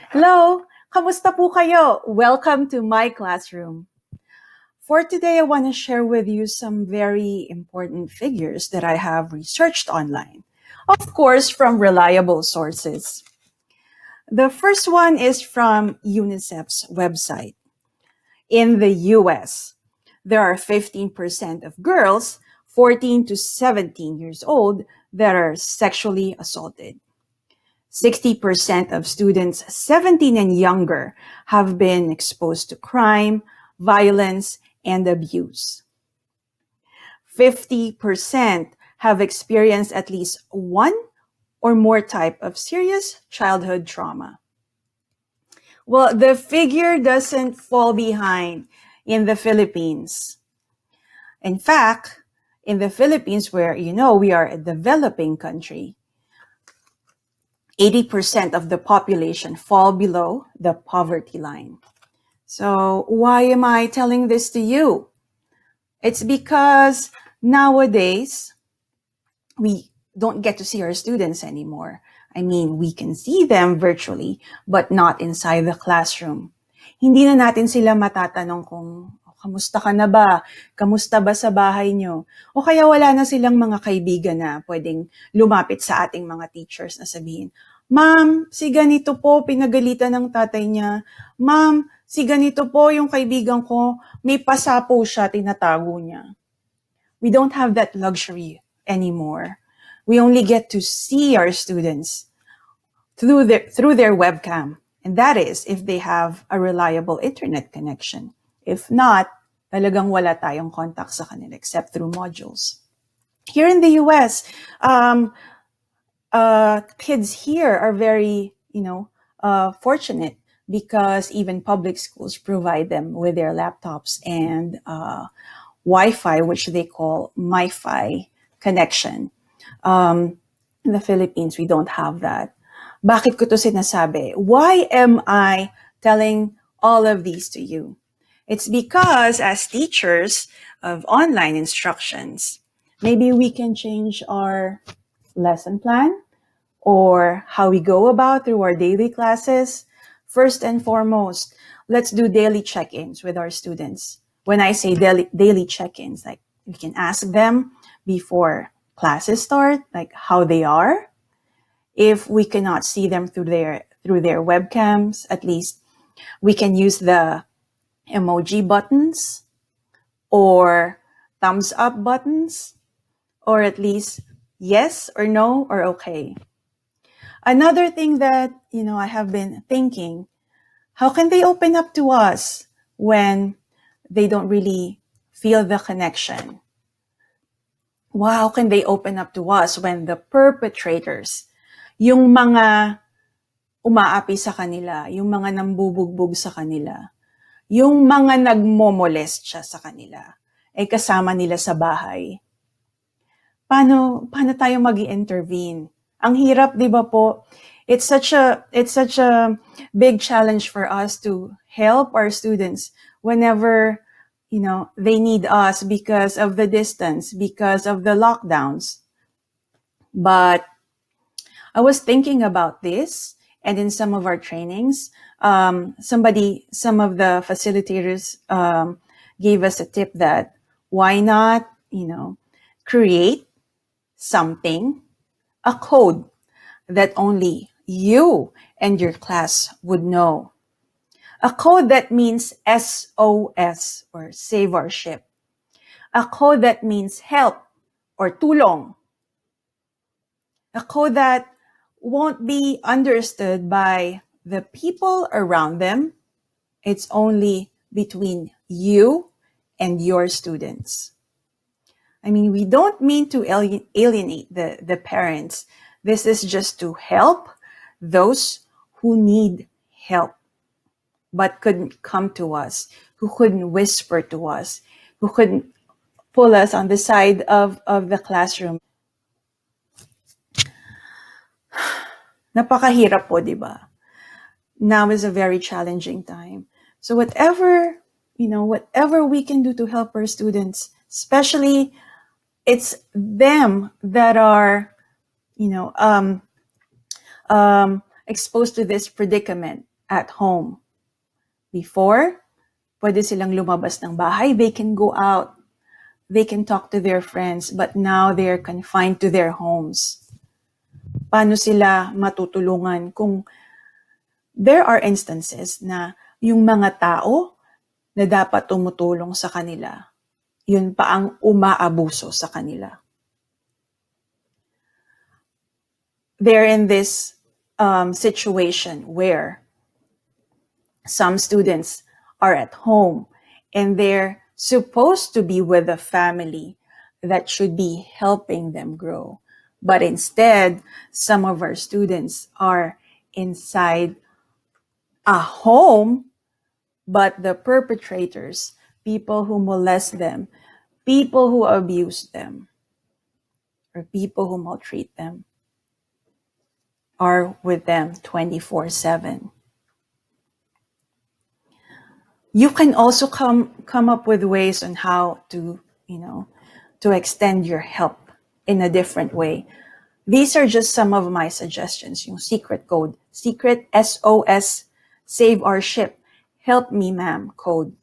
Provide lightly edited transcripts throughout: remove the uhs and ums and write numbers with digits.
Hello! Kamusta po kayo? Welcome to my classroom. For today, I want to share with you some very important figures that I have researched online. Of course, from reliable sources. The first one is from UNICEF's website. In the US, there are 15% of girls 14 to 17 years old that are sexually assaulted. 60% of students 17 and younger have been exposed to crime, violence, and abuse. 50% have experienced at least one or more type of serious childhood trauma. Well, the figure doesn't fall behind in the Philippines. In fact, in the Philippines, where we are a developing country, 80% of the population fall below the poverty line. So why am I telling this to you? It's because nowadays we don't get to see our students anymore. I mean, we can see them virtually, but not inside the classroom. Hindi na natin sila matatanong kung, kamusta ka na ba? Kamusta ba sa bahay nyo? O kaya wala na silang mga kaibigan na pwedeng lumapit sa ating mga teachers na sabihin, Ma'am, si ganito po, pinagalitan ng tatay niya. Ma'am, si ganito po yung kaibigan ko, may pasa po siya, tinatago niya. We don't have that luxury anymore. We only get to see our students through their webcam. And that is if they have a reliable internet connection. If not, talagang wala tayong contact sa kanila except through modules. Here in the US, kids here are very, fortunate because even public schools provide them with their laptops and Wi-Fi, which they call MiFi connection. In the Philippines, we don't have that. Bakit ko to sinasabi? Why am I telling all of these to you? It's because as teachers of online instructions, maybe we can change our lesson plan or how we go about through our daily classes. First and foremost, let's do daily check-ins with our students. When I say daily check-ins, like we can ask them before classes start, like how they are. If we cannot see them through their webcams, at least we can use the emoji buttons or thumbs up buttons, or at least yes or no or okay. Another thing that, I have been thinking, how can they open up to us when they don't really feel the connection? How can they open up to us when the perpetrators, yung mga umaapi sa kanila, yung mga nambubugbog sa kanila, yung mga nagmomolest siya sa kanila, ay kasama nila sa bahay? Paano tayo mag-i-intervene? Ang hirap, di ba po? It's such a big challenge for us to help our students whenever, they need us because of the distance, because of the lockdowns. But I was thinking about this, and in some of our trainings, some of the facilitators gave us a tip that why not, create something, a code that only you and your class would know. A code that means SOS or save or ship. A code that means help or tulong. A code that won't be understood by the people around them. It's only between you and your students. I mean, we don't mean to alienate the parents. This is just to help those who need help, but couldn't come to us, who couldn't whisper to us, who couldn't pull us on the side of the classroom. Napakahirap po, di ba? Now is a very challenging time. So whatever we can do to help our students, especially it's them that are, exposed to this predicament. at home. Before, pwede silang lumabas ng bahay, they can go out, they can talk to their friends, but now they're confined to their homes. Paano sila matutulungan kung there are instances na yung mga tao na dapat tumutulong sa kanila, yun pa ang umaabuso sa kanila. They're in this situation where some students are at home and they're supposed to be with a family that should be helping them grow. But instead, some of our students are inside a home, but the perpetrators, people who molest them, people who abuse them, or people who maltreat them, are with them 24/7. You can also come up with ways on how to, to extend your help in a different way. These are just some of my suggestions. Yung secret code, secret SOS, save our ship, help me ma'am code,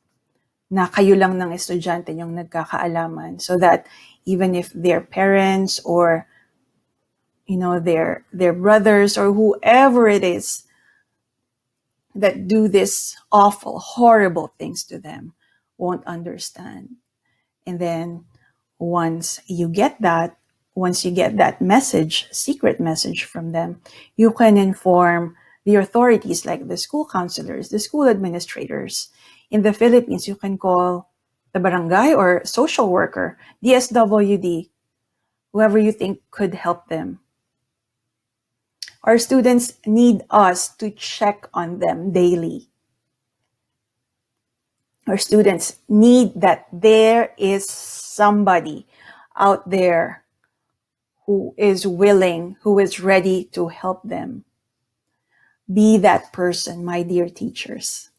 na kayo lang ng estudyante yung nagkakaalaman, so that even if their parents or their brothers or whoever it is that do this awful, horrible things to them won't understand. And then once you get that message, secret message from them, you can inform the authorities like the school counselors, the school administrators. In the Philippines, you can call the barangay or social worker, DSWD, whoever you think could help them. Our students need us to check on them daily. Our students need that there is somebody out there who is willing, who is ready to help them. Be that person, my dear teachers.